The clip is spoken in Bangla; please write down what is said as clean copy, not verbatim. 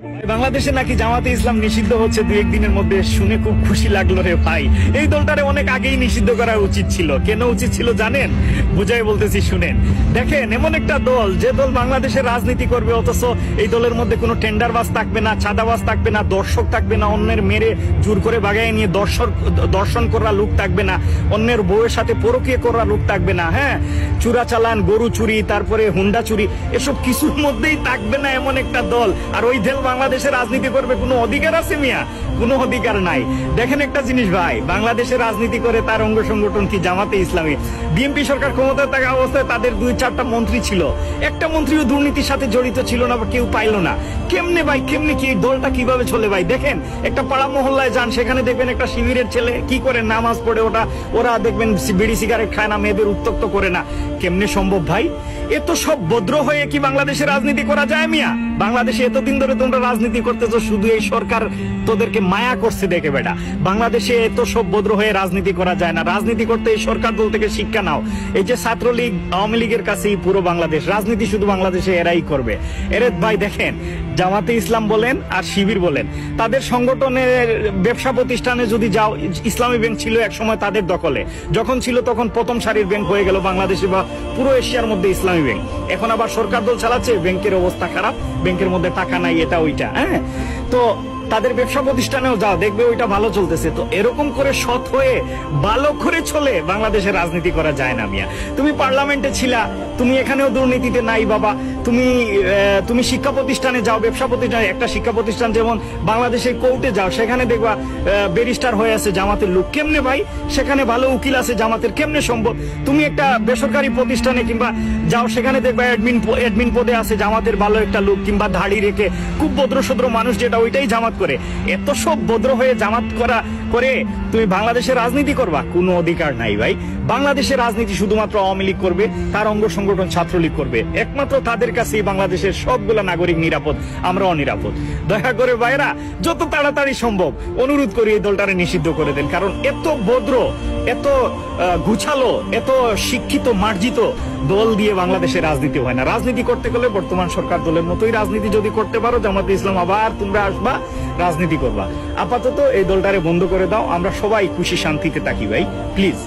বাংলাদেশে নাকি জামাতে ইসলাম নিষিদ্ধ হচ্ছে দুই একদিনের মধ্যে, শুনে খুব খুশি লাগলো রে ভাই। এই দলটারে অনেক আগেই নিষিদ্ধ করা উচিত ছিল। কেন উচিত ছিল জানেন? বুঝাই বলতেছি শুনেন। দেখেন, এমন একটা দল, যে দল বাংলাদেশের রাজনীতি করবে, অথচ এই দলের মধ্যে কোনো টেন্ডারবাজ থাকবে না, চাঁদাবাজ থাকবে না, দর্শক থাকবে না, অন্যের মেরে জোর করে বাগায় নিয়ে দর্শন করা লোক থাকবে না, অন্যের বউয়ের সাথে পরকীয়া করা লোক থাকবে না, হ্যাঁ, চুরা চালান, গরু চুরি, তারপরে হুন্ডা চুরি, এসব কিছুর মধ্যেই থাকবে না এমন একটা দল। আর ওই দল বাংলাদেশে রাজনীতি করবে কোনো অধিকার আছে মিয়া? কোনো অধিকার নাই। দেখেন একটা জিনিস ভাই, বাংলাদেশে রাজনীতি করে তার অঙ্গ সংগঠন কি জামাতে ইসলামী। বিএনপি সরকার ক্ষমতায় থাকা অবস্থায় তাদের 2-4টা মন্ত্রী ছিল, একটা মন্ত্রীও দুর্নীতির সাথে জড়িত ছিল না বা কেউ পাইলো না। কেমনে ভাই, কেমনে কি এই দলটা কিভাবে চলে ভাই? দেখেন, একটা পাড়া মহল্লায় যান, সেখানে দেখবেন একটা শিবিরের ছেলে কি করে, নামাজ পড়ে, ওরা দেখবেন বিড়ি সিগারেট খায় না, মেয়েদের উত্তক্ত করে না। কেমনে সম্ভব ভাই? এত সব ভদ্র হয়ে কি বাংলাদেশে রাজনীতি করা যায় মিয়া? বাংলাদেশে এতদিন ধরে তোমরা রাজনীতি করতেছো, শুধু এই সরকার তোদেরকে মায়া করছে দেখে বেটা। বাংলাদেশে এত সব ভদ্র হয়ে রাজনীতি করা যায় না। রাজনীতি করতে এই সরকার দল থেকে শিক্ষা নাও। এই যে ছাত্রলীগ, আওয়ামী লীগের কাছেই পুরো বাংলাদেশ, রাজনীতি শুধু বাংলাদেশে এরাই করবে। এরে ভাই দেখেন, জামাতে ইসলাম বলেন আর শিবির বলেন, তাদের সংগঠনের ব্যবসা প্রতিষ্ঠানে যদি যাও, ইসলামী ব্যাংক ছিল এক সময় তাদের দখলে, যখন ছিল তখন প্রথম সারির ব্যাংক হয়ে গেল বাংলাদেশে বা পুরো এশিয়ার মধ্যে ইসলামী ব্যাংক। এখন আবার সরকার দল চালাচ্ছে, ব্যাংকের অবস্থা খারাপ, ব্যাংকের মধ্যে টাকা নাই, এটা ওইটা, হ্যাঁ। তো তাদের ব্যবসা প্রতিষ্ঠানেও যাও, দেখবে ওইটা ভালো চলতেছে। তো এরকম করে সৎ হয়ে ভালো করে চলে বাংলাদেশে রাজনীতি করা যায় না মিয়া। তুমি পার্লামেন্টে ছিলা, তুমি এখানেও দুর্নীতিতে নাই বাবা। তুমি শিক্ষা প্রতিষ্ঠানে যাও, ব্যবসা প্রতিষ্ঠানে, একটা শিক্ষা প্রতিষ্ঠান যেমন বাংলাদেশের কোর্টে যাও, সেখানে দেখবা ব্যারিস্টার হয়ে আছে জামাতের লোক। কেমনে ভাই? সেখানে ভালো উকিল আছে জামাতের, কেমনে সম্ভব? তুমি একটা বেসরকারি প্রতিষ্ঠানে কিংবা যাও, সেখানে দেখবা অ্যাডমিন পদে আছে জামাতের ভালো একটা লোক, কিংবা দাড়ি রেখে খুব ভদ্র মানুষ যেটা, ওইটাই জামাত করে। এত সব ভদ্র হয়ে জামাত করে তুমি বাংলাদেশে রাজনীতি করবা? কোনো অধিকার নাই ভাই। বাংলাদেশের রাজনীতি শুধুমাত্র আওয়ামী লীগ করবে, তার অঙ্গ সংগঠন ছাত্রলীগ করবে। একমাত্র তাদের কাছেই বাংলাদেশের সবগুলা নাগরিক নিরাপদ, আমরা অনিরাপদ। দয়া করে ভাইরা, যত তাড়াতাড়ি সম্ভব অনুরোধ করি এই দলটারে নিষিদ্ধ করে দেন। কারণ এত ভদ্র, এত গুছালো, এত শিক্ষিত মার্জিত দল দিয়ে বাংলাদেশে রাজনীতি হয় না। রাজনীতি করতে গেলে বর্তমান সরকার দলের মতোই রাজনীতি যদি করতে পারো, জামাতে ইসলাম আবার তোমরা আসবা, রাজনীতি করবা। আপাতত এই দলটারে বন্ধ করে দাও, আমরা সবাই খুশি শান্তিতে থাকি ভাই, প্লিজ।